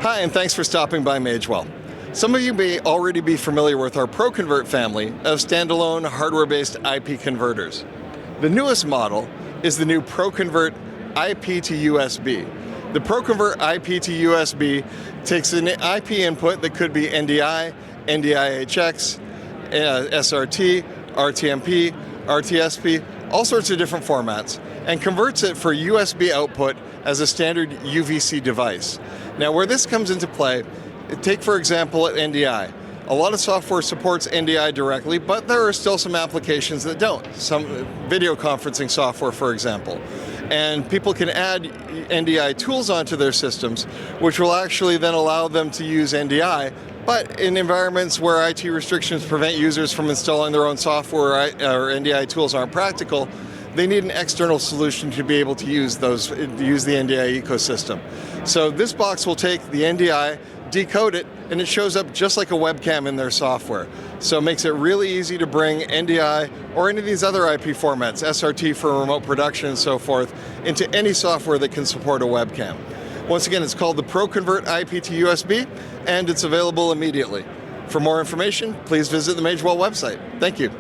Hi, and thanks for stopping by Magewell. Some of you may already be familiar with our ProConvert family of standalone hardware-based IP converters. The newest model is the new ProConvert IP to USB. The ProConvert IP to USB takes an IP input that could be NDI, NDI-HX, SRT, RTMP, RTSP, all sorts of different formats, and converts it for USB output as a standard UVC device. Now, where this comes into play, take for example NDI. A lot of software supports NDI directly, but there are still some applications that don't. Some video conferencing software, for example. And people can add NDI tools onto their systems, which will actually then allow them to use NDI, but in environments where IT restrictions prevent users from installing their own software or NDI tools aren't practical, they need an external solution to be able to use the NDI ecosystem. So this box will take the NDI, decode it, and it shows up just like a webcam in their software. So it makes it really easy to bring NDI or any of these other IP formats, SRT for remote production and so forth, into any software that can support a webcam. Once again, it's called the ProConvert IP to USB, and it's available immediately. For more information, please visit the Magewell website. Thank you.